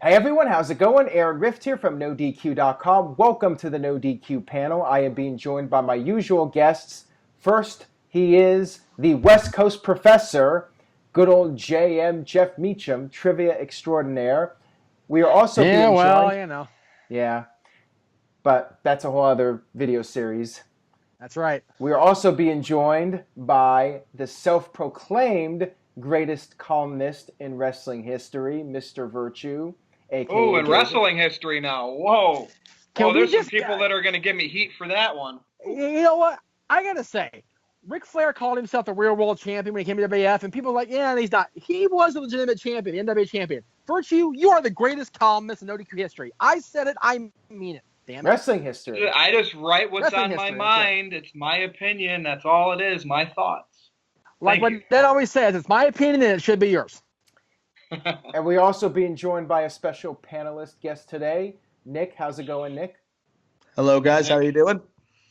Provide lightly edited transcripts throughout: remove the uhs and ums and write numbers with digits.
Hey everyone, how's it going? Aaron Rift here from NoDQ.com. Welcome to the NoDQ panel. I am being joined by my usual guests. First, he is the West Coast professor, good old JM Jeff Meacham, trivia extraordinaire. We are also being joined. Yeah, but that's a whole other video series. That's right. We are also being joined by the self-proclaimed greatest columnist in wrestling history, Mr. Virtue. Oh, in wrestling history now. Whoa. There's some people that are going to give me heat for that one. You know what? I got to say, Ric Flair called himself the real world champion when he came to WWF, and people were like, yeah, he's not. He was a legitimate champion, the NWA champion. Virtue, you are the greatest columnist in NoDQ history. I said it. I mean it. Damn it. Wrestling history. I just write what's on my mind. It's my opinion. That's all it is. My thoughts. Like what Ned always says, it's my opinion and it should be yours. And we're also being joined by a special panelist guest today. Nick, how's it going, Nick? Hello, guys. How are you doing?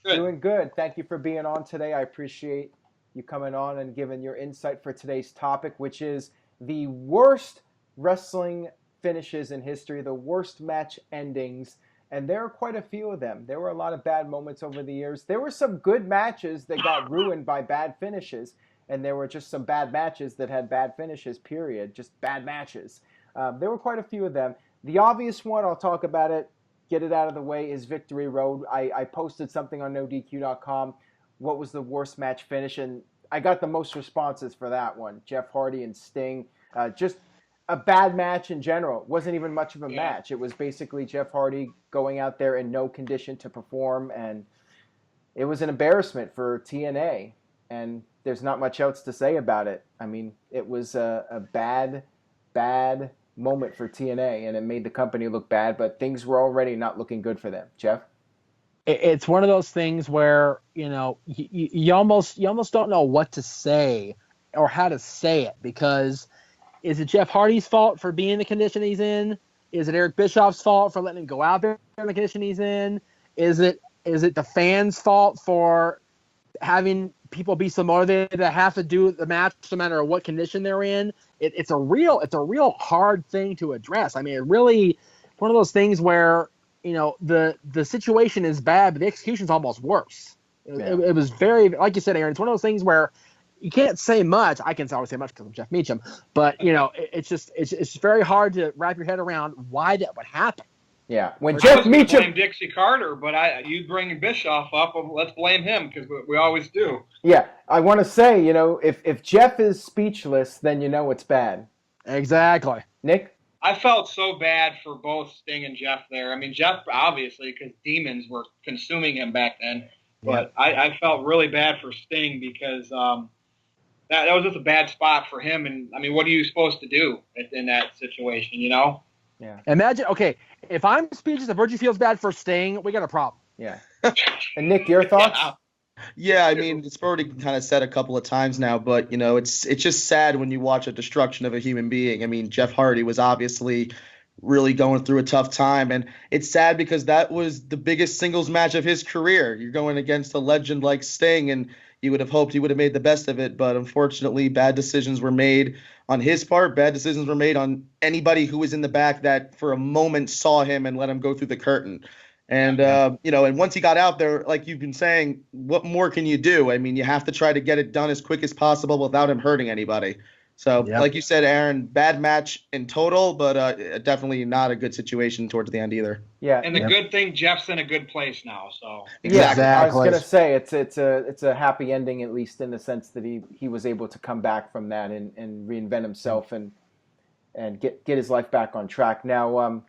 Good. Doing good. Thank you for being on today. I appreciate you coming on and giving your insight for today's topic, which is the worst wrestling finishes in history, the worst match endings. And there are quite a few of them. There were a lot of bad moments over the years. There were some good matches that got ruined by bad finishes. And there were just some bad matches that had bad finishes, period. Just bad matches. There were quite a few of them. The obvious one, I'll talk about it, get it out of the way, is Victory Road. I posted something on NoDQ.com. What was the worst match finish? And I got the most responses for that one. Jeff Hardy and Sting. Just a bad match in general. It wasn't even much of a match. It was basically Jeff Hardy going out there in no condition to perform. And it was an embarrassment for TNA. And there's not much else to say about it. I mean, it was a bad moment for TNA, and it made the company look bad, but things were already not looking good for them. Jeff? It's one of those things where, you almost don't know what to say or how to say it, because is it Jeff Hardy's fault for being in the condition he's in? Is it Eric Bischoff's fault for letting him go out there in the condition he's in? Is it the fans' fault for having people be so motivated to have to do the match no matter what condition they're in? It's a real hard thing to address. I mean, it really one of those things where the situation is bad, but the execution's almost worse. It was very, like you said, Aaron. It's one of those things where you can't say much. I can't always say much because I'm Jeff Meacham, but it's very hard to wrap your head around why that would happen. Yeah, when Jeff Meacham blame Dixie Carter, but you bring Bischoff up, let's blame him because we always do. Yeah, I want to say, if Jeff is speechless, then you know it's bad. Exactly. Nick? I felt so bad for both Sting and Jeff there. I mean, Jeff obviously because demons were consuming him back then, but I felt really bad for Sting because that was just a bad spot for him. And I mean, what are you supposed to do in that situation? Yeah. Imagine, okay, if I'm speechless, if Virtue feels bad for Sting, we got a problem. Yeah. And Nick, your thoughts? Yeah, I mean, it's already kind of said a couple of times now, but, it's just sad when you watch a destruction of a human being. I mean, Jeff Hardy was obviously really going through a tough time, and it's sad because that was the biggest singles match of his career. You're going against a legend like Sting, and you would have hoped he would have made the best of it, but unfortunately, bad decisions were made on his part. Bad decisions were made on anybody who was in the back that for a moment saw him and let him go through the curtain. And, and once he got out there, like you've been saying, what more can you do? I mean, you have to try to get it done as quick as possible without him hurting anybody. So, like you said, Aaron, bad match in total, but definitely not a good situation towards the end either. Yeah. And the good thing, Jeff's in a good place now. So exactly. I was going to say it's a happy ending, at least in the sense that he was able to come back from that and reinvent himself and get his life back on track. Now,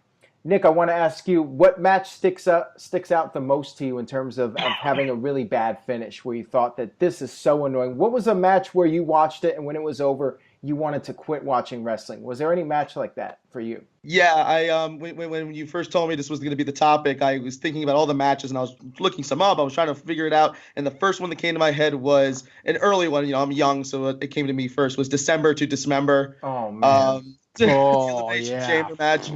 Nick, I want to ask you, what match sticks out the most to you in terms of having a really bad finish where you thought that this is so annoying? What was a match where you watched it and when it was over, you wanted to quit watching wrestling? Was there any match like that for you? Yeah, I when you first told me this was going to be the topic, I was thinking about all the matches and I was looking some up. I was trying to figure it out, and the first one that came to my head was an early one. I'm young, so it came to me first was December to Dismember. Oh man. Chamber match.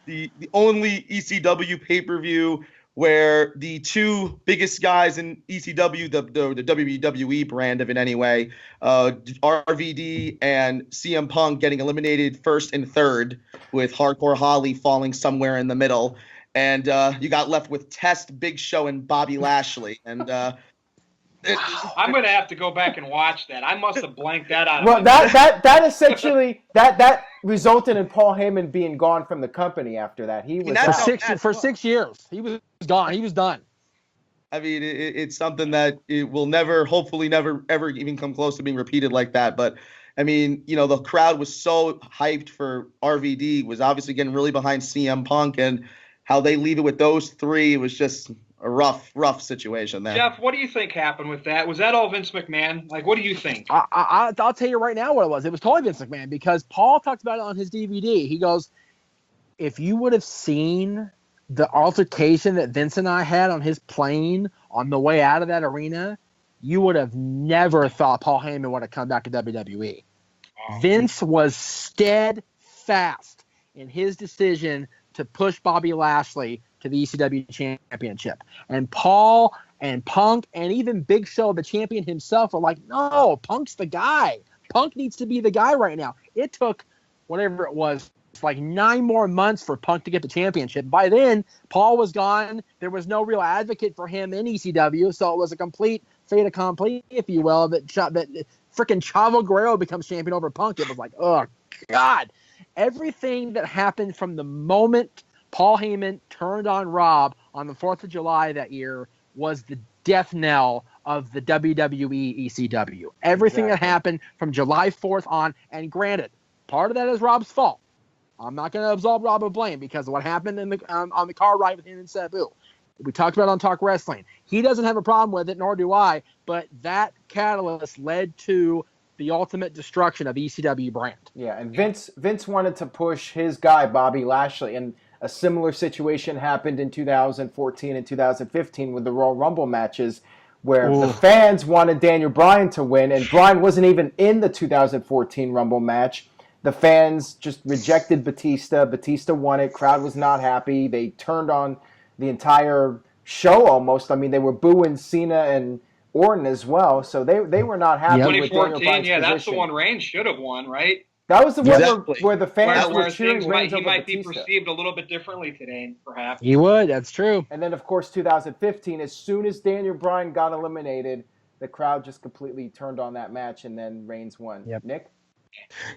The only ECW pay-per-view where the two biggest guys in ECW, the WWE brand of it anyway, RVD and CM Punk getting eliminated first and third, with Hardcore Holly falling somewhere in the middle. And you got left with Test, Big Show, and Bobby Lashley. And I'm going to have to go back and watch that. I must have blanked that out. Well, that essentially that resulted in Paul Heyman being gone from the company after that. He was for 6 years. He was gone. He was done. I mean, it's something that it will never, hopefully never, ever even come close to being repeated like that. But, I mean, you know, the crowd was so hyped for RVD, was obviously getting really behind CM Punk, and how they leave it with those three was just a rough situation there. Jeff, what do you think happened with that? Was that all Vince McMahon? Like, what do you think? I'll tell you right now what it was. It was totally Vince McMahon, because Paul talked about it on his DVD. He goes, if you would have seen the altercation that Vince and I had on his plane on the way out of that arena, you would have never thought Paul Heyman would have come back to WWE. Oh. Vince was steadfast in his decision to push Bobby Lashley to the ECW championship. And Paul and Punk and even Big Show, the champion himself, were like, no, Punk's the guy. Punk needs to be the guy right now. It took whatever it was, like 9 more months for Punk to get the championship. By then, Paul was gone. There was no real advocate for him in ECW, so it was a complete fait accompli, if you will, that freaking Chavo Guerrero becomes champion over Punk. It was like, oh, God. Everything that happened from the moment Paul Heyman turned on Rob on the 4th of July that year was the death knell of the WWE ECW. Everything that happened from July 4th on, and granted, part of that is Rob's fault. I'm not going to absolve Rob of blame because of what happened in the on the car ride with him and Sabu. We talked about it on Talk Wrestling. He doesn't have a problem with it, nor do I, but that catalyst led to the ultimate destruction of ECW brand. Yeah, and Vince wanted to push his guy, Bobby Lashley, and a similar situation happened in 2014 and 2015 with the Royal Rumble matches, where the fans wanted Daniel Bryan to win, and Bryan wasn't even in the 2014 Rumble match. The fans just rejected Batista. Batista won it. Crowd was not happy. They turned on the entire show almost. I mean, they were booing Cena and Orton as well, so they were not happy with Daniel Bryan's position. That's the one Reigns should have won, right? That was the one where the fans were cheering Reigns over Batista. He might be perceived a little bit differently today, perhaps. He would, that's true. And then, of course, 2015, as soon as Daniel Bryan got eliminated, the crowd just completely turned on that match, and then Reigns won. Yep. Nick?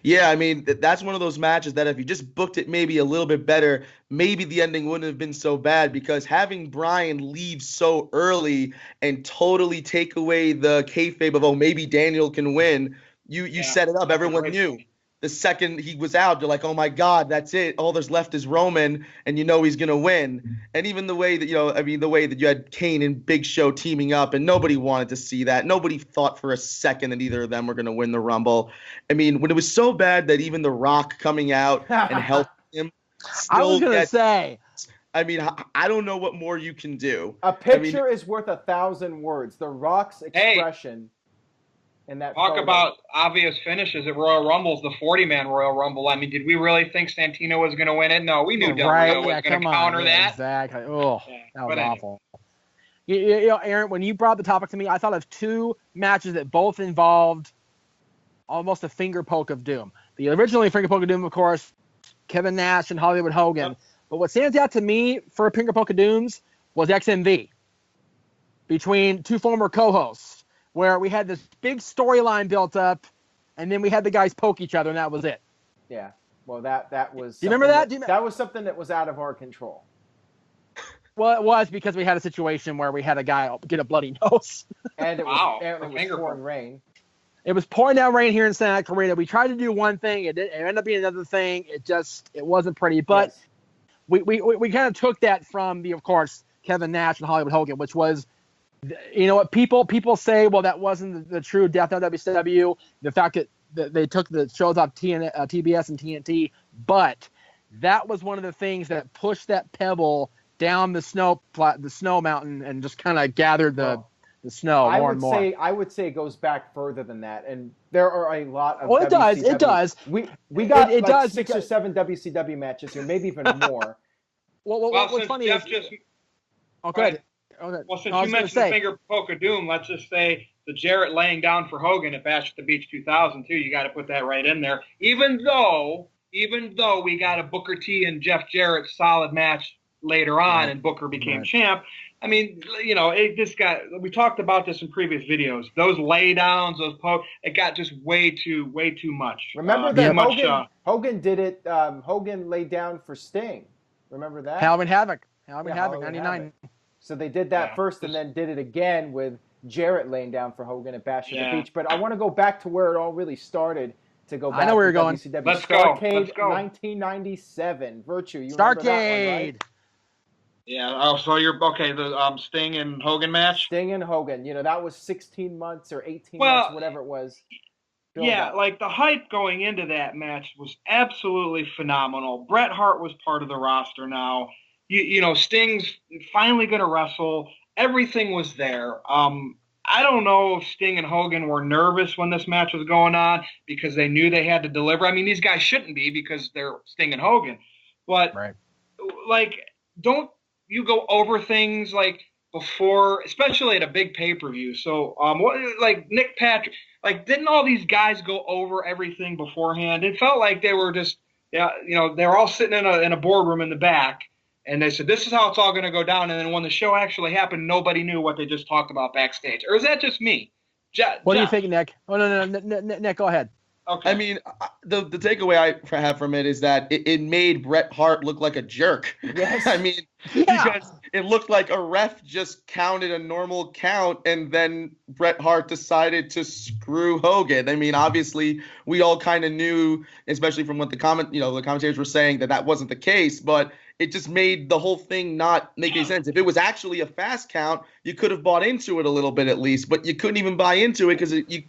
Yeah, I mean, that's one of those matches that if you just booked it maybe a little bit better, maybe the ending wouldn't have been so bad, because having Bryan leave so early and totally take away the kayfabe of, oh, maybe Daniel can win, you set it up. Everyone knew. The second he was out, you're like, oh my God, that's it. All there's left is Roman, and you know he's going to win. And even the way that, the way that you had Kane and Big Show teaming up, and nobody wanted to see that. Nobody thought for a second that either of them were going to win the Rumble. I mean, when it was so bad that even The Rock coming out and helping him. I was going to say. I mean, I don't know what more you can do. A picture is worth 1,000 words. The Rock's expression. In that Talk about obvious finishes at Royal Rumbles, the 40-man Royal Rumble. I mean, did we really think Santino was going to win it? No, we knew Del Rio was going to counter that. Exactly. Oh, that was awful. You know, Aaron, when you brought the topic to me, I thought of 2 matches that both involved almost a finger poke of doom. The originally finger poke of doom, of course, Kevin Nash and Hollywood Hogan. Yep. But what stands out to me for a finger poke of dooms was XMV between 2 former co-hosts, where we had this big storyline built up, and then we had the guys poke each other, and that was it. Yeah. Well, that was. Do you remember that? That was something that was out of our control. Well, it was because we had a situation where we had a guy get a bloody nose. And it was pouring rain. It was pouring down rain here in Santa Clarita. We tried to do one thing. It ended up being another thing. It wasn't pretty. But we kind of took that from of course, Kevin Nash and Hollywood Hogan, which was, you know what, people say, well, that wasn't the true death of WCW. The fact that they took the shows off TBS and TNT, but that was one of the things that pushed that pebble down the snow mountain and just kind of gathered the snow more and more. I would say it goes back further than that, and there are a lot of. Well, it does. We got 6 or 7 WCW matches here, maybe even more. What's funny is. Okay. Well, since you mentioned the finger poke of doom, let's just say the Jarrett laying down for Hogan at Bash at the Beach 2000 too. You got to put that right in there. Even though we got a Booker T and Jeff Jarrett solid match later on, and Booker became champ. I mean, we talked about this in previous videos. Those lay downs, those pokes, it got just way too much. Remember that Hogan did it. Hogan laid down for Sting. Remember that? Halloween Havoc, 99. So they did that first and then did it again with Jarrett laying down for Hogan at Bash at the Beach. But I want to go back to where it all really started. To go back I know where you're going. going. Let's Starrcade go. 1997. Virtue. You Starrcade. Remember that one, right? Yeah. Oh, so you're okay. The Sting and Hogan match. Sting and Hogan. That was 16 months or 18 months, whatever it was. Like the hype going into that match was absolutely phenomenal. Bret Hart was part of the roster now. Sting's finally going to wrestle. Everything was there. I don't know if Sting and Hogan were nervous when this match was going on because they knew they had to deliver. I mean, these guys shouldn't be because they're Sting and Hogan. But, don't you go over things like before, especially at a big pay-per-view. So, Nick Patrick, didn't all these guys go over everything beforehand? It felt like they were just, they were all sitting in a boardroom in the back. And they said, this is how it's all going to go down. And then when the show actually happened, nobody knew what they just talked about backstage. Or is that just me? What do you think, Nick? Oh, no, Nick, go ahead. Okay. I mean, the takeaway I have from it is that it made Bret Hart look like a jerk. Yes. I mean, because it looked like a ref just counted a normal count and then Bret Hart decided to screw Hogan. I mean, obviously, we all kind of knew, especially from what the commentators were saying, that wasn't the case, but it just made the whole thing not make any sense. If it was actually a fast count, you could have bought into it a little bit at least, but you couldn't even buy into it because it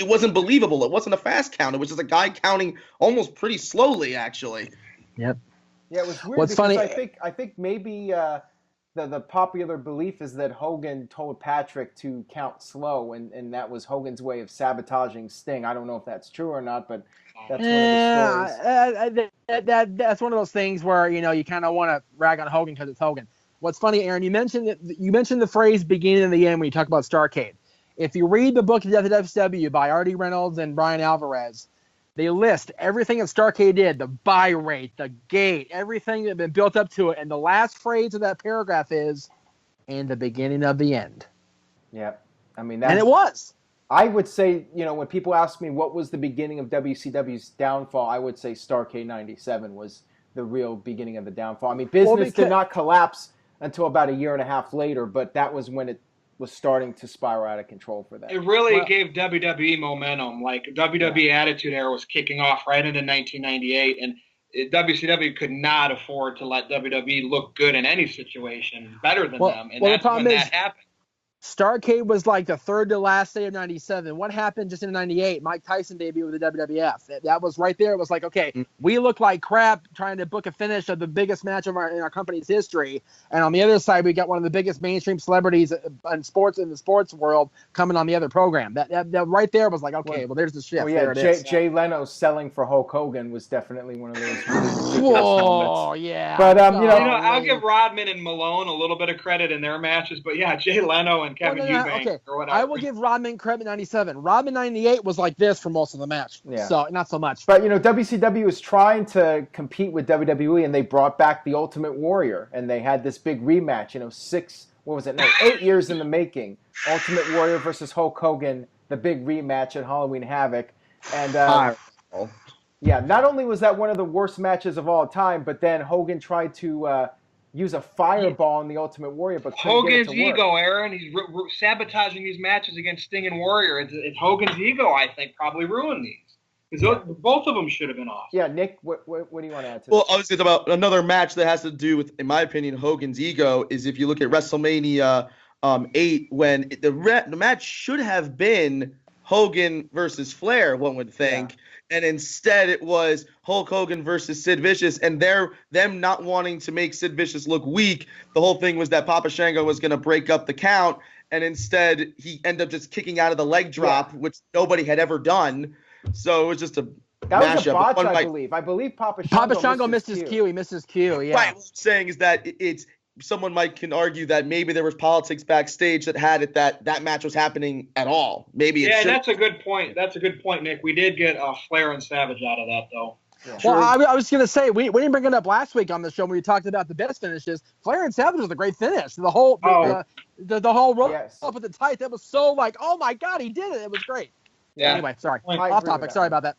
wasn't believable. It wasn't a fast count. It was just a guy counting almost pretty slowly, actually. Yep. Yeah, it was weird. What's funny? I think maybe the popular belief is that Hogan told Patrick to count slow, and that was Hogan's way of sabotaging Sting. I don't know if that's true or not, but that's one of the stories. That's one of those things where you kind of want to rag on Hogan because it's Hogan. What's funny, Aaron? You mentioned the phrase beginning and the end when you talk about Starrcade. If you read the book of WCW by R.D. Reynolds and Brian Alvarez, they list everything that Starrcade did, the buy rate, the gate, everything that had been built up to it. And the last phrase of that paragraph is, "and the beginning of the end." Yeah. I mean, and it was. I would say, when people ask me what was the beginning of WCW's downfall, I would say Starrcade 97 was the real beginning of the downfall. I mean, business did not collapse until about a year and a half later, but that was when it was starting to spiral out of control for them. It really gave WWE momentum. Like WWE Attitude Era was kicking off right into 1998, and WCW could not afford to let WWE look good in any situation better than them, and that's when that happened. Starrcade was like the third to last day of 97. What happened just in 98? Mike Tyson debuted with the WWF. That was right there. It was like, okay, we look like crap trying to book a finish of the biggest match in our company's history. And on the other side, we got one of the biggest mainstream celebrities in the sports world coming on the other program. That right there was like, okay, well there's the shift. Well, yeah, Jay Leno selling for Hulk Hogan was definitely one of those really ridiculous moments. Yeah. But I'll give Rodman and Malone a little bit of credit in their matches, but yeah, Jay Leno and Kevin Eubank or whatever. I will give Rodman credit 97. Rodman 98 was like this for most of the match. Yeah. So not so much. But WCW was trying to compete with WWE, and they brought back the Ultimate Warrior, and they had this big rematch. 8 years in the making. Ultimate Warrior versus Hulk Hogan, the big rematch at Halloween Havoc, and not only was that one of the worst matches of all time, but then Hogan tried to use a fireball in the Ultimate Warrior, but Hogan's ego, Aaron. He's sabotaging these matches against Sting and Warrior. It's Hogan's ego, I think, probably ruined these. Because both of them should have been off. Yeah, Nick, what do you want to add to Well, I was thinking about another match that has to do with, in my opinion, Hogan's ego, is if you look at WrestleMania 8, when the match should have been Hogan versus Flair, one would think. Yeah. And instead it was Hulk Hogan versus Sid Vicious, and them not wanting to make Sid Vicious look weak. The whole thing was that Papa Shango was going to break up the count, and instead he ended up just kicking out of the leg drop, which nobody had ever done. So it was just a that was a botch, I believe. I believe Papa Shango missed his cue. He missed his cue. Yeah. Right. What I'm saying is that it's someone can argue that maybe there was politics backstage that had it that match was happening at all. Maybe it should. That's a good point. That's a good point, Nick. We did get Flair and Savage out of that, though. Yeah. Well, I was going to say, we didn't bring it up last week on the show when we talked about the best finishes. Flair and Savage was a great finish. The whole the whole roll up at the tight, that was so like, oh my God, he did it. It was great. Yeah. Anyway, sorry. Off topic. Sorry about that.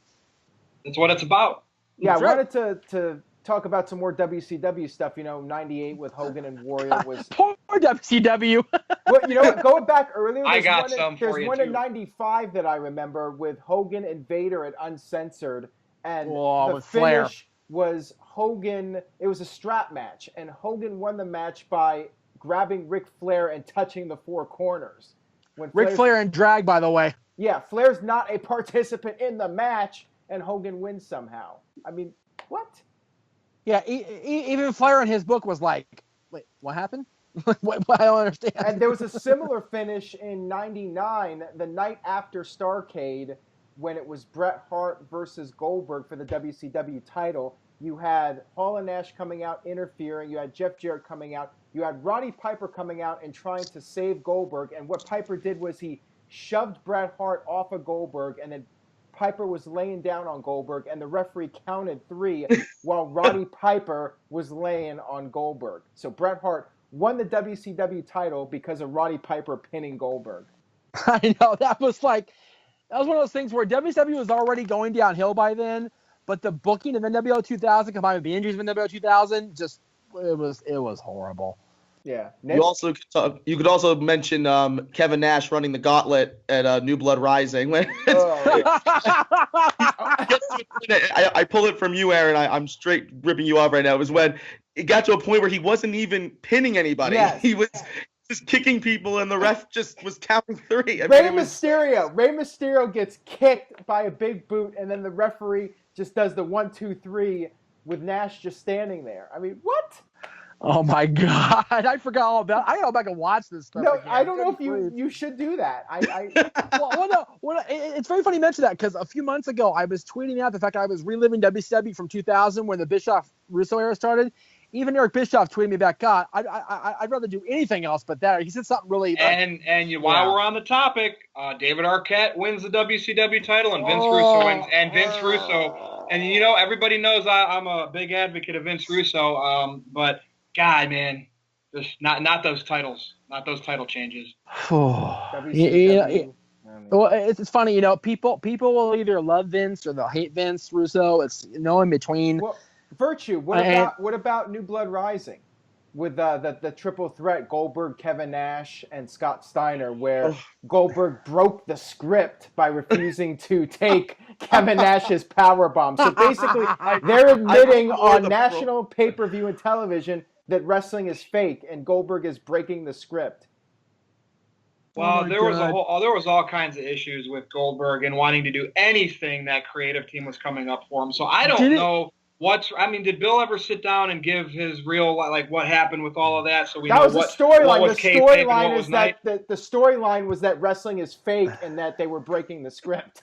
That's what it's about. Yeah, I wanted to talk about some more WCW stuff. 98 with Hogan and Warrior was... Poor WCW. Well, you know what? Going back earlier, there's one in 95 that I remember with Hogan and Vader at Uncensored. And the finish was Hogan. It was a strap match, and Hogan won the match by grabbing Ric Flair and touching the four corners. Ric Flair and drag, by the way. Yeah, Flair's not a participant in the match, and Hogan wins somehow. I mean, what? Yeah, even Flair in his book was like, wait, what happened? what, I don't understand. And there was a similar finish in 99, the night after Starrcade, when it was Bret Hart versus Goldberg for the WCW title. You had Hall and Nash coming out interfering. You had Jeff Jarrett coming out. You had Roddy Piper coming out and trying to save Goldberg. And what Piper did was he shoved Bret Hart off of Goldberg, and then Piper was laying down on Goldberg, and the referee counted 3 while Roddy Piper was laying on Goldberg. So Bret Hart won the WCW title because of Roddy Piper pinning Goldberg. I know, that was one of those things where WCW was already going downhill by then, but the booking of NWO 2000 combined with the injuries of NWO 2000, it was horrible. Yeah. You could also mention Kevin Nash running the gauntlet at New Blood Rising. When I pull it from you, Aaron. I'm straight ripping you off right now. It was when it got to a point where he wasn't even pinning anybody. Yes. He was just kicking people, and the ref just was counting 3. Rey Mysterio gets kicked by a big boot, and then the referee just does the 1, 2, 3 with Nash just standing there. I mean, what? Oh my God! I forgot all about. I gotta go back and watch this stuff. No, again. I don't know if you should do that. It's very funny you mention that, because a few months ago I was tweeting out the fact I was reliving WCW from 2000 when the Bischoff Russo era started. Even Eric Bischoff tweeted me back, God, I'd rather do anything else but that. He said something really. While we're on the topic, David Arquette wins the WCW title, and Vince Russo wins. And Vince Russo, and everybody knows I'm a big advocate of Vince Russo, but. God, man, just not those titles, not those title changes. Well, it's funny, people will either love Vince or they'll hate Vince Russo. It's no in between. Well, Virtue. What about New Blood Rising, with the triple threat Goldberg, Kevin Nash, and Scott Steiner, where Goldberg broke the script by refusing to take Kevin Nash's powerbomb. So basically, they're admitting on national pay-per-view and television that wrestling is fake and Goldberg is breaking the script. Well, there was all kinds of issues with Goldberg and wanting to do anything that creative team was coming up for him. So I don't know did Bill ever sit down and give his real what happened with all of that? So that was the storyline. The storyline was that wrestling is fake and that they were breaking the script.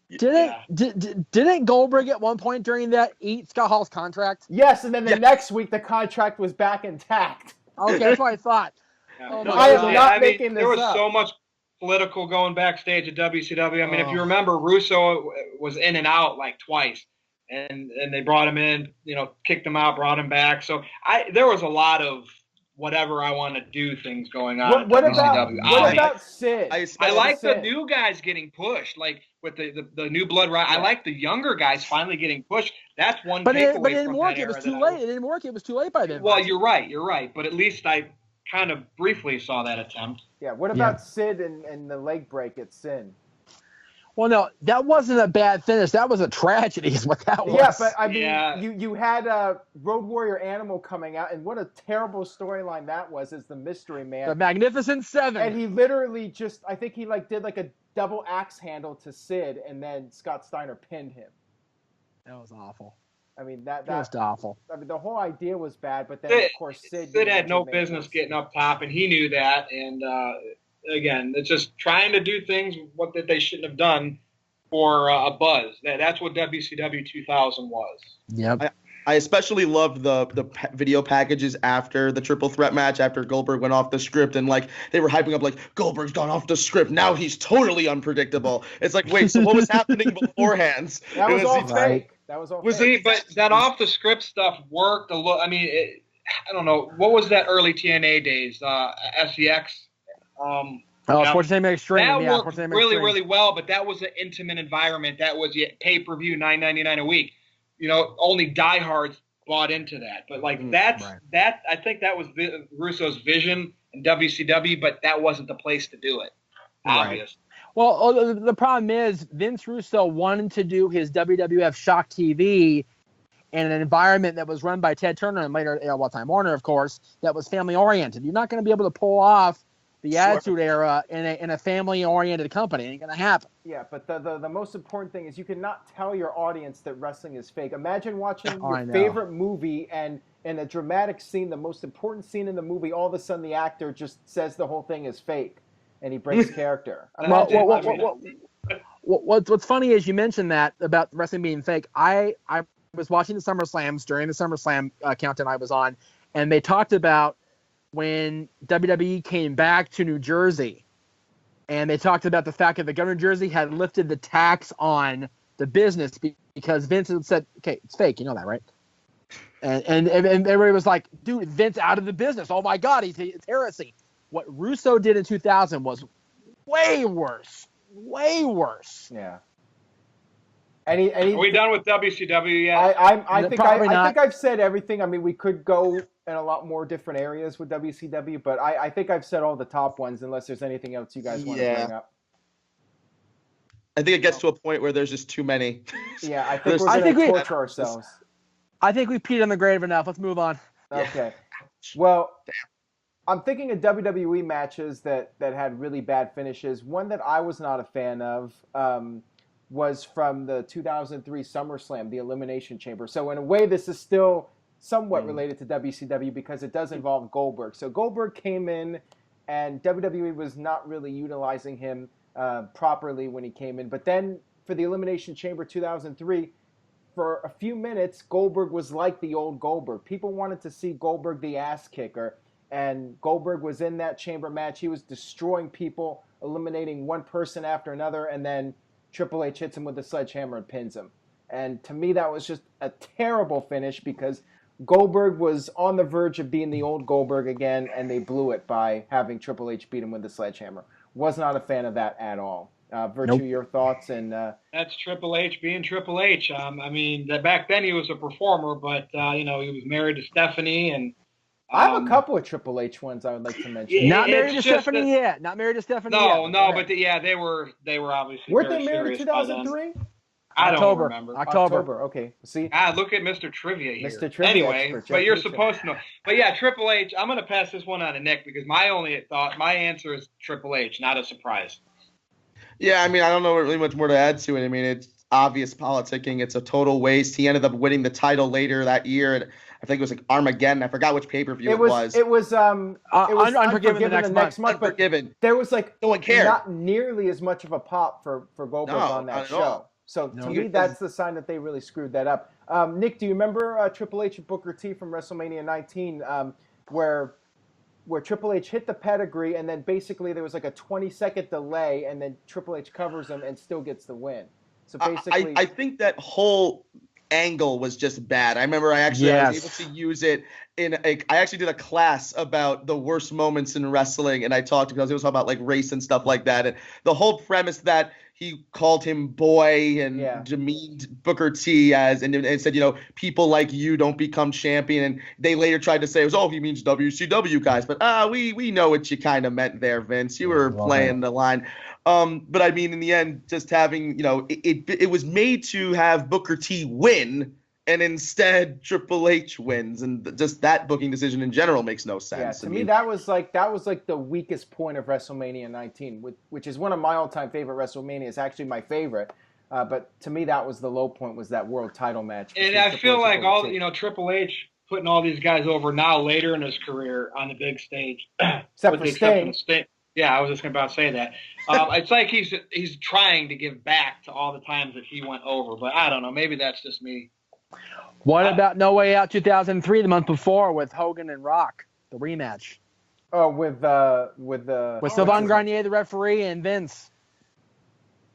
Didn't Goldberg at one point during that eat Scott Hall's contract? Yes, and then the next week the contract was back intact. Okay, that's what I thought. There was so much political going backstage at WCW. I mean, if you remember, Russo was in and out twice, and they brought him in, kicked him out, brought him back. So there was a lot of whatever I want to do things going on. What about Sid? I like the new guys getting pushed, with the New Blood. I like the younger guys finally getting pushed. That's one. But it didn't work. It was too late. It didn't work. It was too late by then. Well, you're right. But at least I kind of briefly saw that attempt. Yeah. What about Sid and the leg break at Sin? Well, no, that wasn't a bad finish. That was a tragedy, is what that was. Yeah, but I mean, you had Road Warrior Animal coming out, and what a terrible storyline that was as the Mystery Man. The Magnificent Seven. And he literally I think he did a double axe handle to Sid, and then Scott Steiner pinned him. That was awful. I mean, that was awful. I mean, the whole idea was bad, but then of course Sid had no business getting up top, and he knew that. And again, it's just trying to do things that they shouldn't have done for a buzz. That's what WCW 2000 was. Yep. I especially loved the video packages after the triple threat match, after Goldberg went off the script, and like they were hyping up like Goldberg's gone off the script. Now he's totally unpredictable. It's like, wait, so what was happening beforehand? That was all right. fake. That was all Was fake. he? But that off the script stuff worked a little. I mean, I don't know. What was that early TNA days? SEX. Sports Entertainment Extreme. That Yeah, worked really, really well, but that was an intimate environment. That was pay-per-view, $9.99 a week. You know, only diehards bought into that. But like that, I think that was Russo's vision in WCW, but that wasn't the place to do it. Obvious. Well, the problem is Vince Russo wanted to do his WWF Shock TV in an environment that was run by Ted Turner and later, Time Warner, of course, that was family-oriented. You're not going to be able to pull off the Attitude Era in a family-oriented company. It ain't going to happen. Yeah, but the most important thing is you cannot tell your audience that wrestling is fake. Imagine watching your favorite movie and in a dramatic scene, the most important scene in the movie, all of a sudden the actor just says the whole thing is fake and he breaks character. What's funny is you mentioned that about wrestling being fake. I was watching the SummerSlams during the SummerSlam countdown I was on, and they talked about when WWE came back to New Jersey, and they talked about the fact that the governor of New Jersey had lifted the tax on the business because Vince had said, okay, it's fake. You know that, right? And everybody was like, dude, Vince out of the business. Oh, my God, it's heresy. What Russo did in 2000 was way worse. Way worse. Yeah. Are we done with WCW yet? I think I've said everything. I mean, we could go in a lot more different areas with WCW, but I think I've said all the top ones, unless there's anything else you guys want to bring up. I think it gets to a point where there's just too many. Yeah, I think we're going to torture ourselves. I think we peed on the grave enough. Let's move on. Okay. Well, I'm thinking of WWE matches that had really bad finishes. One that I was not a fan of was from the 2003 SummerSlam, the Elimination Chamber. So in a way, this is still somewhat related to WCW because it does involve Goldberg. So Goldberg came in, and WWE was not really utilizing him properly when he came in. But then for the Elimination Chamber 2003, for a few minutes, Goldberg was like the old Goldberg. People wanted to see Goldberg the ass kicker, and Goldberg was in that chamber match. He was destroying people, eliminating one person after another, and then Triple H hits him with a sledgehammer and pins him. And to me, that was just a terrible finish because Goldberg was on the verge of being the old Goldberg again, and they blew it by having Triple H beat him with the sledgehammer. Was not a fan of that at all. Virtue, your thoughts? And that's Triple H being Triple H. I mean, back then he was a performer, but he was married to Stephanie, and I have a couple of Triple H ones I would like to mention. Not married to Stephanie yet. Not married to Stephanie yet. No, but they were obviously. Weren't they married in 2003? I don't remember. October. Okay. See. Look at Mr. Trivia here. Mr. Trivia. Anyway, expert, but you're supposed to know. But yeah, Triple H. I'm going to pass this one on to Nick because my answer is Triple H, not a surprise. Yeah, I mean, I don't know really much more to add to it. I mean, it's obvious politicking. It's a total waste. He ended up winning the title later that year, and I think it was like Armageddon. I forgot which pay-per-view it was. It was Unforgiven the next month. But there was like no one cared. Not nearly as much of a pop for Goldberg on that show. All. So to me, that's the sign that they really screwed that up. Nick, do you remember Triple H and Booker T from WrestleMania 19, where Triple H hit the pedigree and then basically there was like a 20-second delay and then Triple H covers him and still gets the win. So basically, I think that whole angle was just bad. I remember I was able to use it I actually did a class about the worst moments in wrestling, and I talked because it was all about like race and stuff like that, and the whole premise that he called him boy and demeaned Booker T and said, people like you don't become champion, and they later tried to say it was, he means WCW guys, but we know what you kind of meant there, Vince. You were playing the line. But I mean, in the end, just having, it was made to have Booker T win, and instead Triple H wins, and just that booking decision in general makes no sense. Yeah, to me, that was like the weakest point of WrestleMania 19, which is one of my all-time favorite WrestleManias, actually my favorite. But to me, that was the low point, was that world title match. And I feel like Triple H putting all these guys over now later in his career on the big stage, except for Sting. Yeah, I was just about to say that. It's like he's trying to give back to all the times that he went over, but I don't know. Maybe that's just me. What about No Way Out 2003, the month before, with Hogan and Rock, the rematch? Oh, with Sylvain Grenier, the referee, and Vince.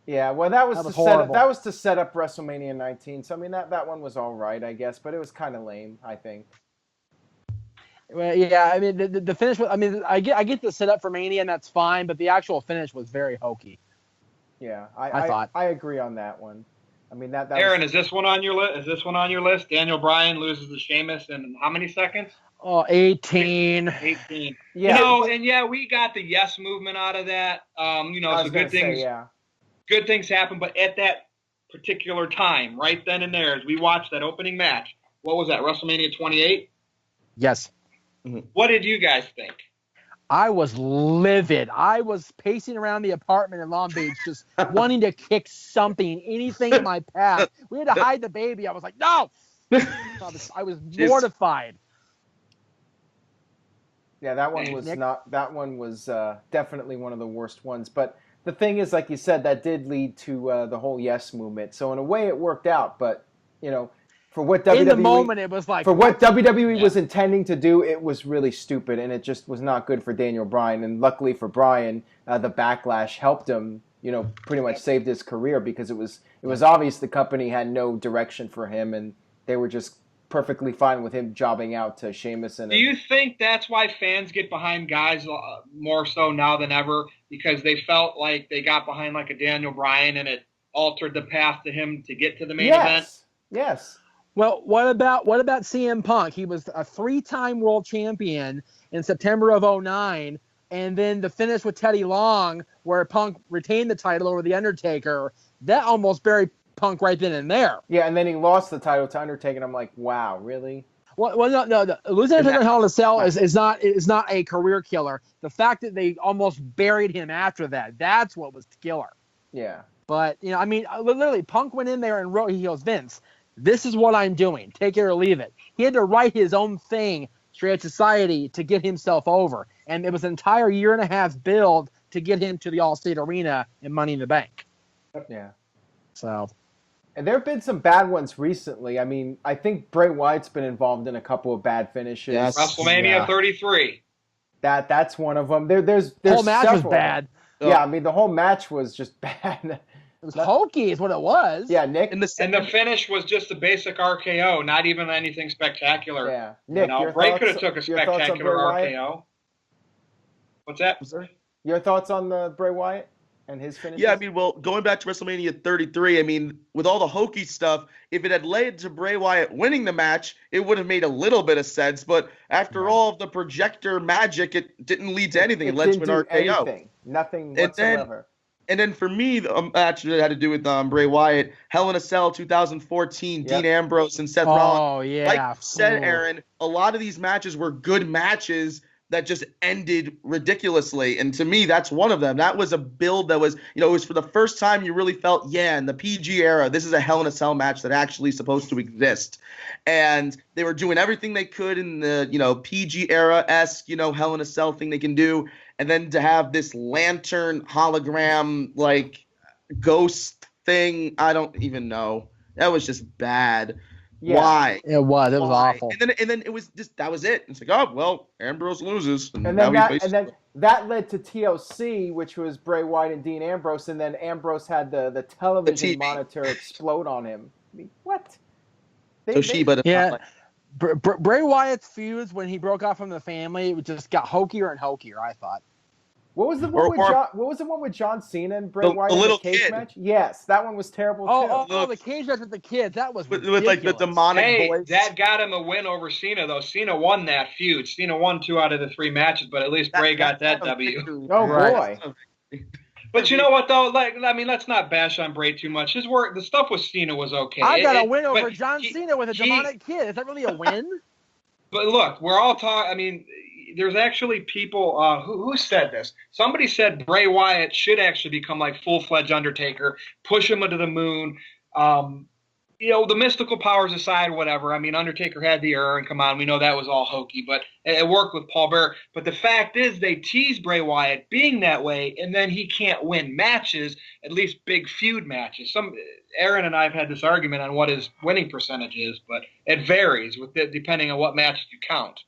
Yeah, well, that was horrible. to set up WrestleMania 19. So I mean that one was all right, I guess, but it was kind of lame, I think. Well, yeah, I mean the finish was. I mean, I get the setup for Mania, and that's fine, but the actual finish was very hokey. Yeah, I thought. I agree on that one. I mean that. Aaron, is this one on your list? Is this one on your list? Daniel Bryan loses to Sheamus in how many seconds? Oh, 18. 18. Yeah. You know, and yeah, we got the yes movement out of that. You know, so good things. Yeah. Good things happen, but at that particular time, right then and there, as we watched that opening match, what was that? WrestleMania 28. Yes. Mm-hmm. What did you guys think? I was livid. I was pacing around the apartment in Long Beach just wanting to kick something, anything in my path. We had to hide the baby. I was like, no! I was mortified. Yeah, that one was definitely one of the worst ones. But the thing is, like you said, that did lead to the whole yes movement. So in a way it worked out, but, you know, for what WWE, in the moment, it was like, for what WWE was intending to do, it was really stupid, and it just was not good for Daniel Bryan. And luckily for Bryan, the backlash helped him, you know, pretty much saved his career, because it was obvious the company had no direction for him, and they were just perfectly fine with him jobbing out to Sheamus. Do you think that's why fans get behind guys more so now than ever, because they felt like they got behind like a Daniel Bryan and it altered the path to him to get to the main event? Yes. Well, what about CM Punk? He was a 3-time world champion in September of 2009, and then the finish with Teddy Long, where Punk retained the title over The Undertaker, that almost buried Punk right then and there. Yeah, and then he lost the title to Undertaker, and I'm like, wow, really? Well, no. Losing Undertaker in Hell in a Cell is not a career killer. The fact that they almost buried him after that's what was killer. Yeah. But, you know, I mean, literally, Punk went in there and wrote, he goes, Vince, this is what I'm doing. Take it or leave it. He had to write his own thing, Straight Edge Society, to get himself over. And it was an entire 1.5 year build to get him to the Allstate Arena and Money in the Bank. Yeah. So. And there have been some bad ones recently. I mean, I think Bray Wyatt's been involved in a couple of bad finishes. Yes. WrestleMania 33. That's one of them. There's the whole match was several. bad. Yeah, I mean, the whole match was just bad. It was hokey is what it was. Yeah, Nick. And the finish was just a basic RKO, not even anything spectacular. Yeah. Nick, your Bray thoughts, could have took a spectacular RKO. What's that? Your thoughts on the Bray Wyatt and his finish? Yeah, I mean, well, going back to WrestleMania 33, I mean, with all the hokey stuff, if it had led to Bray Wyatt winning the match, it would have made a little bit of sense. But after all of the projector magic, it didn't lead to anything. It led to an RKO. Anything. Nothing whatsoever. And then for me, the match that had to do with Bray Wyatt, Hell in a Cell 2014, Dean Ambrose and Seth Rollins. Oh, yeah. Like you said, Aaron, a lot of these matches were good matches that just ended ridiculously. And to me, that's one of them. That was a build that was, you know, it was for the first time you really felt, yeah, in the PG era, this is a Hell in a Cell match that actually supposed to exist. And they were doing everything they could in the, you know, PG era-esque, you know, Hell in a Cell thing they can do. And then to have this lantern hologram, like, ghost thing, I don't even know. That was just bad. Yeah. Why? It was awful. And then it was just, that was it. It's like, oh, well, Ambrose loses. And then that led to TLC, which was Bray Wyatt and Dean Ambrose, and then Ambrose had the television monitor explode on him. I mean, what? Bray Wyatt's feuds, when he broke off from the family, it just got hokier and hokier, I thought. What was the one with John Cena and Bray Wyatt in the cage match? Yes, that one was terrible too. Oh, the cage match with the kids. That was ridiculous. With like the demonic voice. That got him a win over Cena, though. Cena won that feud. Cena won 2 out of the 3 matches, but at least Bray got that W. Oh, boy. But you know what, though? Like, I mean, let's not bash on Bray too much. His work, the stuff with Cena was okay. I got a win over John Cena with a demonic kid. Is that really a win? But look, we're all talking. I mean, there's actually people who said this. Somebody said Bray Wyatt should actually become like full-fledged Undertaker, push him into the moon. the mystical powers aside, whatever. I mean, Undertaker had the error, and come on, we know that was all hokey, but it worked with Paul Bearer. But the fact is, they tease Bray Wyatt being that way, and then he can't win matches, at least big feud matches. Aaron and I have had this argument on what his winning percentage is, but it varies depending on what matches you count.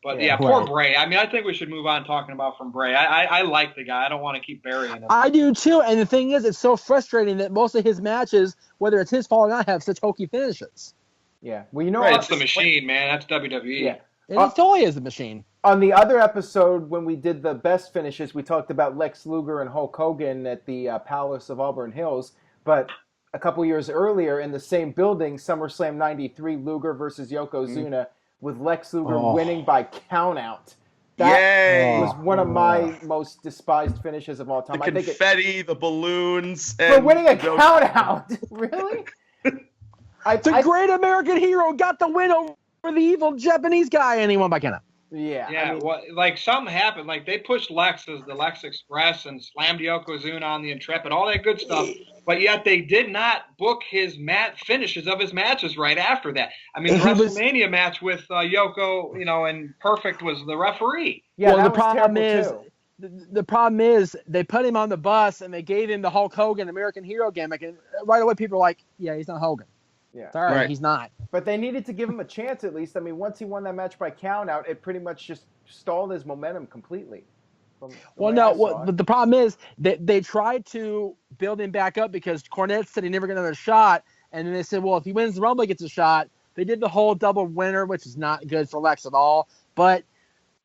But poor Bray. I mean, I think we should move on talking about from Bray. I like the guy. I don't want to keep burying him. I do too. And the thing is, it's so frustrating that most of his matches, whether it's his fault or not, have such hokey finishes. Yeah. Well, it's the machine, man. That's WWE. Yeah. And he totally is the machine. On the other episode, when we did the best finishes, we talked about Lex Luger and Hulk Hogan at the Palace of Auburn Hills. But a couple years earlier, in the same building, SummerSlam '93, Luger versus Yokozuna, with Lex Luger winning by countout. That was one of my most despised finishes of all time. The confetti, the balloons. For winning a countout? Really? The great American hero got the win over the evil Japanese guy, and he won by countout. Yeah. Yeah, like something happened. Like they pushed Lex as the Lex Express and slammed Yokozuna on the Intrepid, all that good stuff. But yet they did not book his finishes of his matches right after that. I mean, the WrestleMania match with Yoko, and Perfect was the referee. Yeah, well, the problem is they put him on the bus and they gave him the Hulk Hogan American hero gimmick, and right away people are like, "Yeah, he's not Hogan." Yeah, sorry, he's not. But they needed to give him a chance at least. I mean, once he won that match by countout, it pretty much just stalled his momentum completely. But the problem is that they tried to build him back up because Cornette said he never got another shot, and then they said, well, if he wins the Rumble, he gets a shot. They did the whole double winner, which is not good for Lex at all. But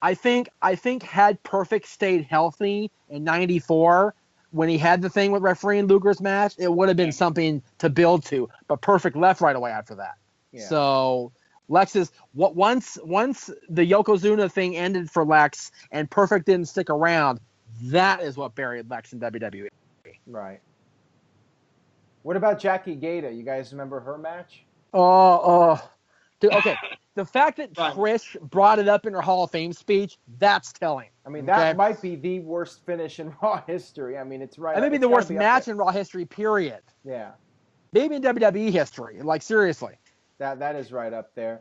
I think had Perfect stayed healthy in '94 when he had the thing with refereeing Luger's match, it would have been something to build to. But Perfect left right away after that. Yeah. So Lex is once the Yokozuna thing ended for Lex and Perfect didn't stick around, that is what buried Lex in WWE. Right. What about Jackie Gata? You guys remember her match? Dude, okay. The fact that Trish brought it up in her Hall of Fame speech, that's telling. I mean, that might be the worst finish in Raw history. I mean, it's right. And maybe the worst match in Raw history, period. Yeah. Maybe in WWE history. Like, seriously. That is right up there.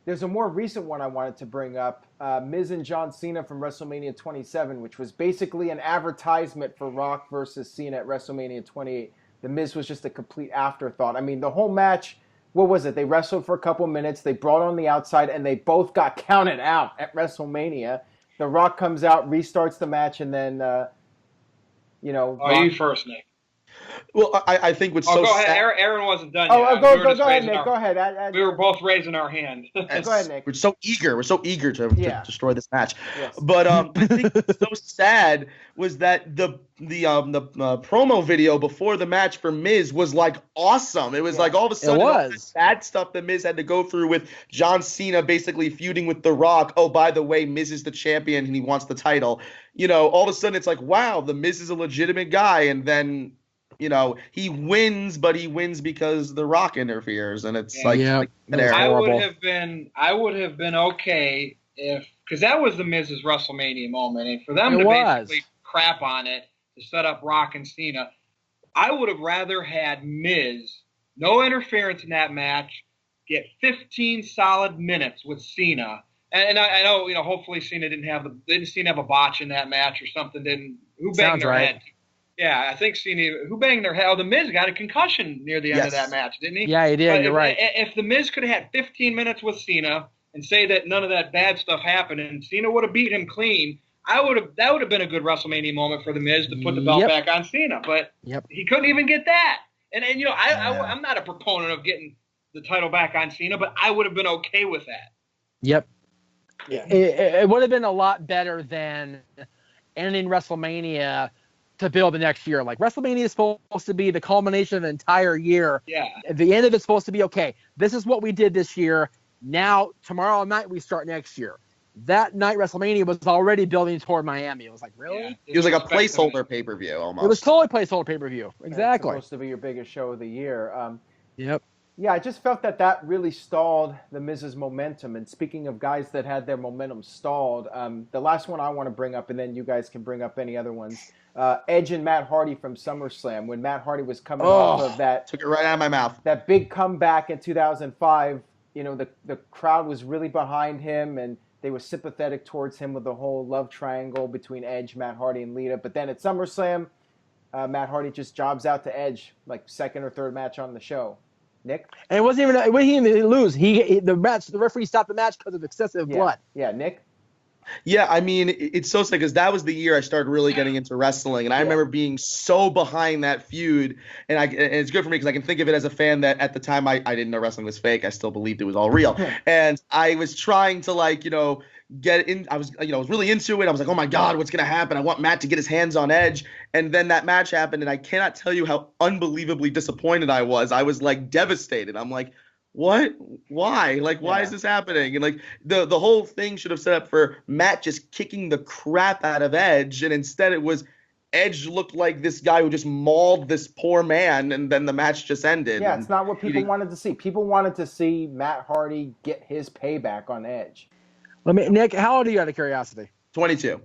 There's a more recent one I wanted to bring up. Miz and John Cena from WrestleMania 27, which was basically an advertisement for Rock versus Cena at WrestleMania 28. The Miz was just a complete afterthought. I mean, the whole match, what was it? They wrestled for a couple minutes. They brought on the outside, and they both got counted out at WrestleMania. The Rock comes out, restarts the match, and then, you first, Nick. Well, I think what's so go sad. ahead. Aaron wasn't done yet. Go ahead, Nick. Go ahead. We were both raising our hand. Go ahead, Nick. We're so eager to destroy this match. Yes. But I think what's so sad was that the promo video before the match for Miz was like awesome. It was like all of a sudden all that bad stuff that Miz had to go through with John Cena basically feuding with The Rock. Oh, by the way, Miz is the champion and he wants the title. All of a sudden it's like, wow, the Miz is a legitimate guy, and then he wins, but he wins because The Rock interferes, and it's I would have been okay because that was the Miz's WrestleMania moment, and for them basically crap on it to set up Rock and Cena, I would have rather had Miz, no interference in that match, get 15 solid minutes with Cena, and I know hopefully Cena didn't have a botch in that match or something. Who banged their head? Yeah, I think Cena, who banged their head? Oh, the Miz got a concussion near the end of that match, didn't he? Yeah, he did. You're right. If the Miz could have had 15 minutes with Cena and say that none of that bad stuff happened and Cena would have beat him clean, that would have been a good WrestleMania moment for the Miz to put the belt back on Cena. But he couldn't even get that. And I'm not a proponent of getting the title back on Cena, but I would have been okay with that. Yep. Yeah. It would have been a lot better than ending WrestleMania to build the next year. Like, WrestleMania is supposed to be the culmination of the entire year. Yeah. At the end of it's supposed to be, okay, this is what we did this year. Now, tomorrow night, we start next year. That night, WrestleMania was already building toward Miami. It was like, really? Yeah, it was like a placeholder pay-per-view almost. It was totally placeholder pay-per-view. Exactly. It's supposed to be your biggest show of the year. Yep. Yeah, I just felt that really stalled the Miz's momentum. And speaking of guys that had their momentum stalled, the last one I want to bring up, and then you guys can bring up any other ones. Edge and Matt Hardy from SummerSlam, when Matt Hardy was coming off of that, took it right out of my mouth. That big comeback in 2005. The crowd was really behind him, and they were sympathetic towards him with the whole love triangle between Edge, Matt Hardy, and Lita. But then at SummerSlam, Matt Hardy just jobs out to Edge, like second or third match on the show. Nick? And it wasn't even lose. The referee stopped the match because of excessive blood. Yeah, Nick? Yeah, I mean, it's so sad because that was the year I started really getting into wrestling, and I remember being so behind that feud, and it's good for me because I can think of it as a fan that at the time I didn't know wrestling was fake. I still believed it was all real, and I was trying to get in. I was really into it. I was like, oh my God, what's gonna happen? I want Matt to get his hands on Edge, and then that match happened, and I cannot tell you how unbelievably disappointed I was. I was like devastated. I'm like, what? Why? Like, why is this happening? And like the whole thing should have set up for Matt just kicking the crap out of Edge, and instead it was Edge looked like this guy who just mauled this poor man, and then the match just ended. Yeah, it's not what people wanted to see. People wanted to see Matt Hardy get his payback on Edge. Nick, how old are you out of curiosity? 22.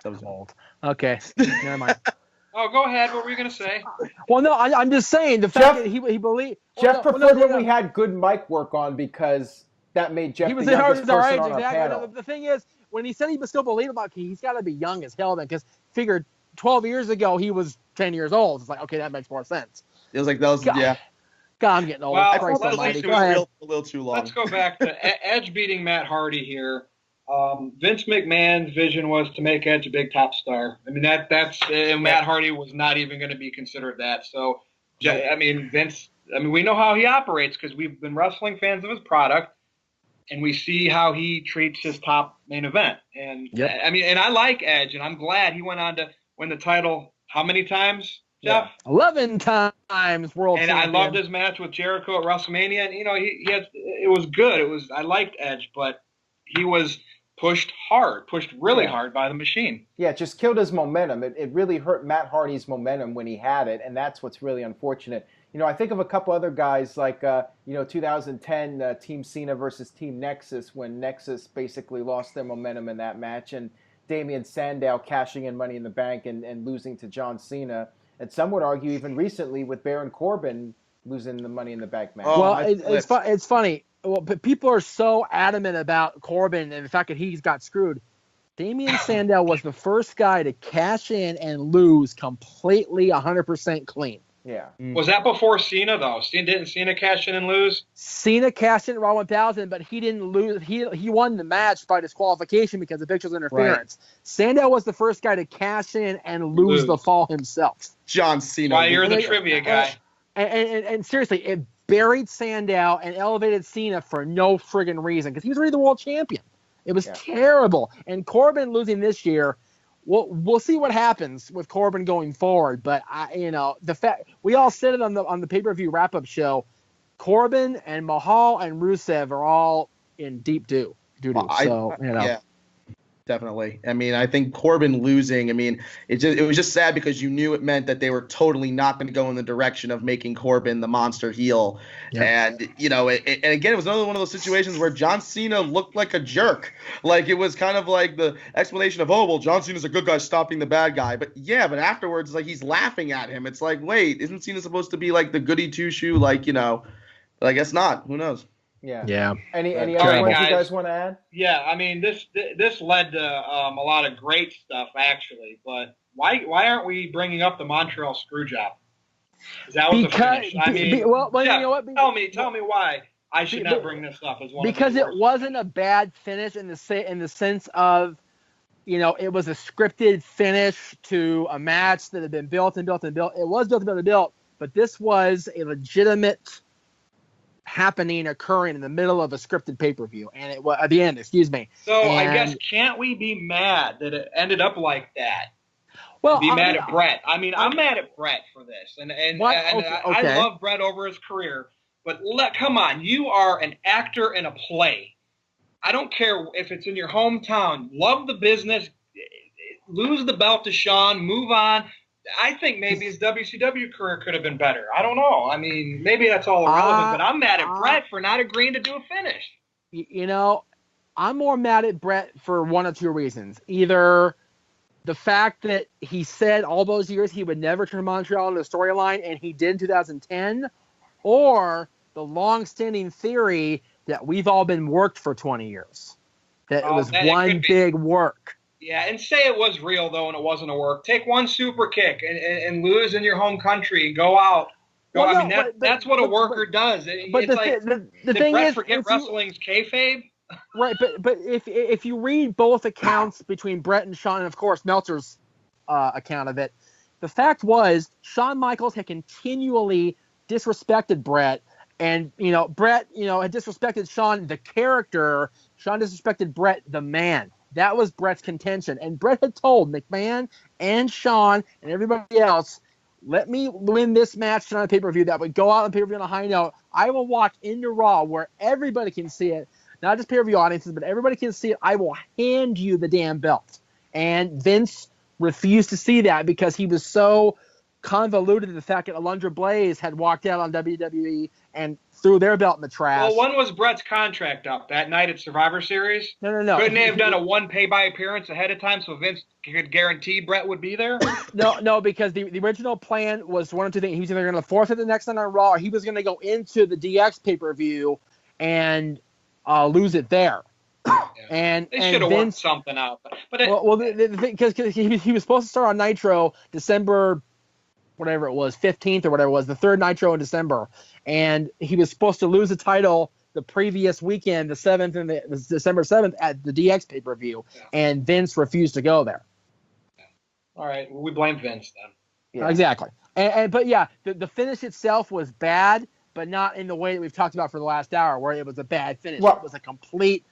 Damn, I'm old. Okay, never mind. Oh, go ahead. What were you going to say? Well, no, I'm just saying the fact that he believed. Jeff preferred when we had good mic work on because that made Jeff the youngest person on our panel. The thing is, when he said he was still believable, he's got to be young as hell then, because figured 12 years ago he was 10 years old. It's like, okay, that makes more sense. It was like that was God, I'm getting old. Well, Christ almighty. Go ahead. A little too long. Let's go back to Edge beating Matt Hardy here. Vince McMahon's vision was to make Edge a big top star. I mean, Matt Hardy was not even going to be considered that. So, I mean, Vince, we know how he operates because we've been wrestling fans of his product, and we see how he treats his top main event. And and I like Edge, and I'm glad he went on to win the title. How many times, Jeff? 11 times world champion. And I loved his match with Jericho at WrestleMania. And it was good. I liked Edge, but he was pushed really hard by the machine. Yeah, it just killed his momentum. It really hurt Matt Hardy's momentum when he had it, and that's what's really unfortunate. I think of a couple other guys like, 2010 Team Cena versus Team Nexus, when Nexus basically lost their momentum in that match, and Damian Sandow cashing in Money in the Bank and losing to John Cena. And some would argue even recently with Baron Corbin losing the Money in the Bank match. Well, it's funny. Well, but people are so adamant about Corbin and the fact that he's got screwed. Damian Sandow was the first guy to cash in and lose completely 100% clean. Yeah. Was that before Cena, though? Didn't Cena cash in and lose? Cena cashed in at Raw 1000, but he didn't lose. He won the match by disqualification because of visual interference. Right. Sandow was the first guy to cash in and lose the fall himself. John Cena. Why you're the trivia guy. And seriously, it buried Sandow and elevated Cena for no friggin' reason because he was already the world champion. It was terrible. And Corbin losing this year, we'll see what happens with Corbin going forward. But the fact we all said it on the pay-per-view wrap-up show, Corbin and Mahal and Rusev are all in deep doo-doo. Yeah. Definitely. I mean, I think Corbin losing, it was just sad because you knew it meant that they were totally not going to go in the direction of making Corbin the monster heel. Yep. And, and again, it was another one of those situations where John Cena looked like a jerk. Like, it was kind of like the explanation of, John Cena's a good guy stopping the bad guy. But afterwards, like, he's laughing at him. It's like, wait, isn't Cena supposed to be like the goody two-shoe? Like, but I guess not. Who knows? Yeah. Any other ones you guys want to add? Yeah, this led to a lot of great stuff actually, but why aren't we bringing up the Montreal Screwjob? That was a finish. You know what? Tell me why I should not bring this up as one. Because it wasn't a bad finish in the sense of, it was a scripted finish to a match that had been built and built and built. It was built and built, but this was a legitimate occurring in the middle of a scripted pay-per-view, and it was at the end. I guess can't we be mad that it ended up like that? Well, mad at Brett. I'm mad at Brett for this, and I love Brett over his career, but come on, you are an actor in a play. I don't care if it's in your hometown. Love the business. Lose the belt to Shawn. Move on. I think maybe his WCW career could have been better. I don't know. I mean, maybe that's all irrelevant, but I'm mad at Brett for not agreeing to do a finish. You know, I'm more mad at Brett for one of two reasons. Either the fact that he said all those years he would never turn Montreal into a storyline, and he did in 2010, or the long-standing theory that we've all been worked for 20 years. That it was one big work. Yeah, and say it was real, though, and it wasn't a work. Take one super kick and lose in your home country and go out. That's what a worker does. But it's the thing is, forget wrestling's kayfabe? Right, but if you read both accounts between Brett and Shawn, and of course Meltzer's account of it, the fact was Shawn Michaels had continually disrespected Brett, and Brett had disrespected Shawn the character. Shawn disrespected Brett the man. That was Brett's contention, and Brett had told McMahon and Shawn and everybody else, let me win this match on a pay-per-view that would go out on pay-per-view on a high note. I will walk into Raw where everybody can see it. Not just pay-per-view audiences, but everybody can see it. I will hand you the damn belt. And Vince refused to see that because he was so convoluted to the fact that Alundra Blaze had walked out on WWE and threw their belt in the trash. Well, when was Brett's contract up? That night at Survivor Series? No. Couldn't they have done a one pay-by appearance ahead of time so Vince could guarantee Brett would be there? No, because the original plan was one of two things. He was either going to forfeit the next night on Raw, or he was going to go into the DX pay-per-view and lose it there. Yeah. And they should have worked something out. But the thing, because he was supposed to start on Nitro December, whatever it was, 15th or whatever it was, the third Nitro in December, and he was supposed to lose the title the previous weekend, the 7th and the December 7th at the DX pay-per-view, and Vince refused to go there. All right, we blame Vince then. Yeah. Exactly. But yeah, the finish itself was bad, but not in the way that we've talked about for the last hour, where it was a bad finish. Well, it was a complete.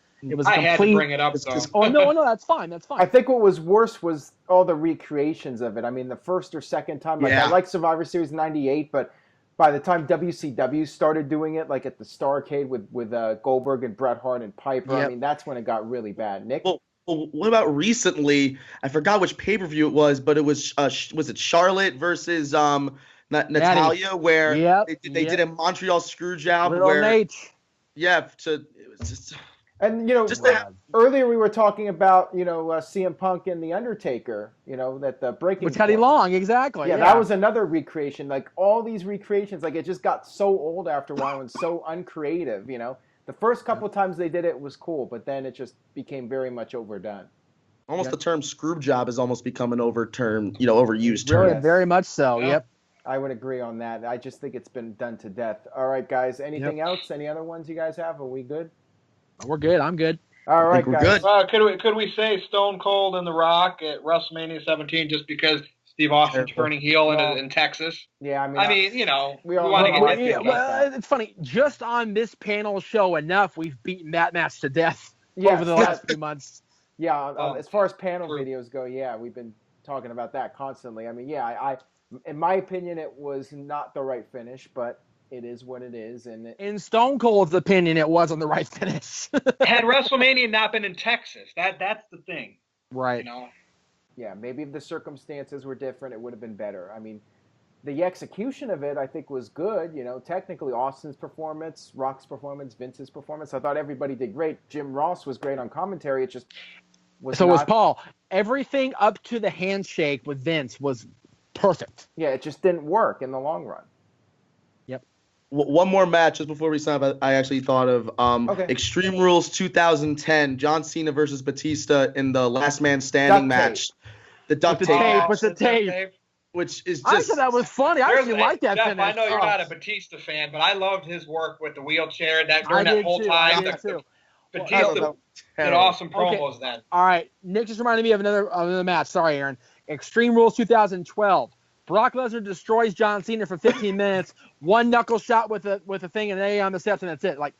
I had to bring it up, though. Oh no, that's fine. That's fine. I think what was worse was all the recreations of it. I mean, the first or second time, I like Survivor Series '98, but by the time WCW started doing it, like at the Starrcade with Goldberg and Bret Hart and Piper, I mean, that's when it got really bad. Nick? Well, what about recently? I forgot which pay-per-view it was, but it was it Charlotte versus Natalia, where they did a Montreal Screwjob. Little Nate. Yeah, it was just. And earlier we were talking about CM Punk and the Undertaker, that the breaking with Teddy Long, exactly. Yeah, that was another recreation. Like all these recreations, like it just got so old after a while and so uncreative. The first couple of times they did it was cool, but then it just became very much overdone. Almost the term Screwjob has almost become an overused term. Really, very much so. Yep. I would agree on that. I just think it's been done to death. All right, guys. Anything else? Any other ones you guys have? Are we good? We're good. I'm good. All right, guys. Good. Could we say Stone Cold and The Rock at WrestleMania 17 just because Steve Austin turning heel in Texas? Yeah, we want to get that. Well, it's funny. Just on this panel show enough, we've beaten that match to death over the last few months. Yeah, as far as panel videos go, we've been talking about that constantly. I mean, I in my opinion, it was not the right finish, but it is what it is. And in Stone Cold's opinion, it wasn't the right finish. Had WrestleMania not been in Texas, that's the thing. Right. Yeah, maybe if the circumstances were different, it would have been better. I mean, the execution of it, I think, was good. Technically, Austin's performance, Rock's performance, Vince's performance, I thought everybody did great. Jim Ross was great on commentary. It just was So was Paul. Everything up to the handshake with Vince was perfect. Yeah, it just didn't work in the long run. One more match just before we sign up. I actually thought of Extreme Rules 2010, John Cena versus Batista in the Last Man Standing match. The duct tape. With the tape. Which is just. I thought that was funny. I actually like that finish. I know you're not a Batista fan, but I loved his work with the wheelchair during that whole time. Batista did awesome promos then. All right. Nick just reminded me of another match. Sorry, Aaron. Extreme Rules 2012. Brock Lesnar destroys John Cena for 15 minutes, one knuckle shot with a thing and an A on the steps, and that's it. Like,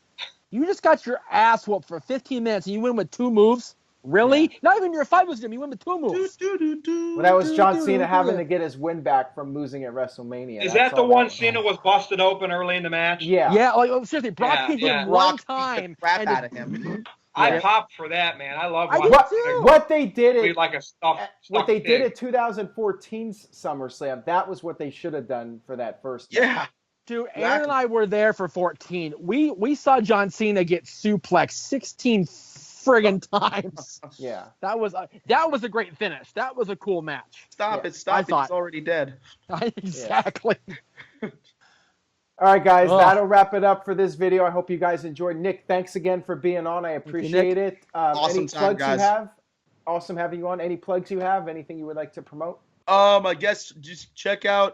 you just got your ass whooped for 15 minutes and you win with 2 moves? Really? Yeah. Not even your fight was him. You win with 2 moves. Well, that was John Cena having to get his win back from losing at WrestleMania. Is that the one Cena was busted open early in the match? Yeah. Yeah, like seriously, Brock hit him one time. Crap out of him. I popped for that, man. I love I do watching too. What they did it like a stuffed what they did pig. at 2014's SummerSlam, that was what they should have done for that first match. Yeah. Dude, Aaron and I were there for 14. We saw John Cena get suplexed 16 friggin' times. Yeah. That was a great finish. That was a cool match. Stop Yeah. it. Stop I it. thought- He's already dead. Exactly. All right, guys, Oh. that'll wrap it up for this video. I hope you guys enjoyed. Nick, thanks again for being on. I appreciate it. Awesome any time, plugs guys. you have? Awesome having you on. Any plugs you have? Anything you would like to promote? I guess just check out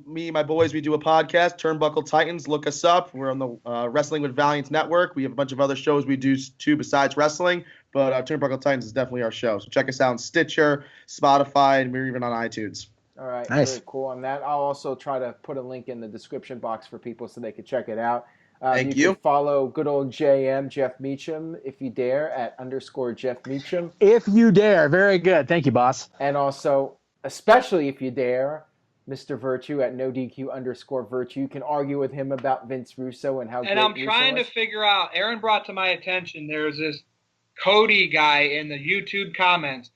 me and my boys. We do a podcast, Turnbuckle Titans. Look us up. We're on the Wrestling with Valiance Network. We have a bunch of other shows we do too besides wrestling, but Turnbuckle Titans is definitely our show. So check us out on Stitcher, Spotify, and we're even on iTunes. All right, Nice. very cool on that. I'll also try to put a link in the description box for people so they can check it out. Thank you. you. Can follow good old JM, Jeff Meacham, if you dare, at _ Jeff Meacham. If you dare. Very good. Thank you, boss. And also, especially if you dare, Mr. Virtue at NoDQ _ Virtue. You can argue with him about Vince Russo and how And great I'm Russo trying to is. figure out, Aaron brought to my attention, there's this Cody guy in the YouTube comments.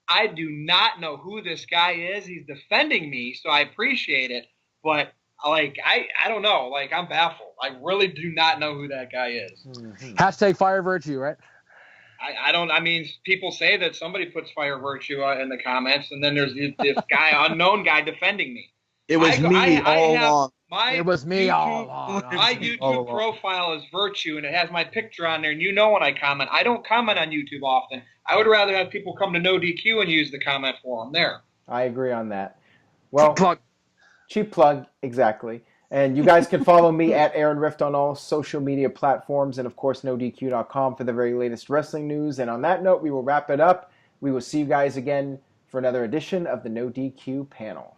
I do not know who this guy is. He's defending me, so I appreciate it. But, like, I don't know. Like, I'm baffled. I really do not know who that guy is. Mhm. Hashtag fire virtue, right? I mean, people say that somebody puts Fire Virtue in the comments, and then there's this guy, unknown guy, defending me. It was me all along. It was me all along. My All YouTube along. profile is Virtue, and it has my picture on there, and you know when I comment. I don't comment on YouTube often. I would rather have people come to NoDQ and use the comment forum there. I agree on that. Well, Plug. cheap plug, exactly. And you guys can follow me at Aaron Rift on all social media platforms and, of course, NoDQ.com for the very latest wrestling news. And on that note, we will wrap it up. We will see you guys again for another edition of the NoDQ panel.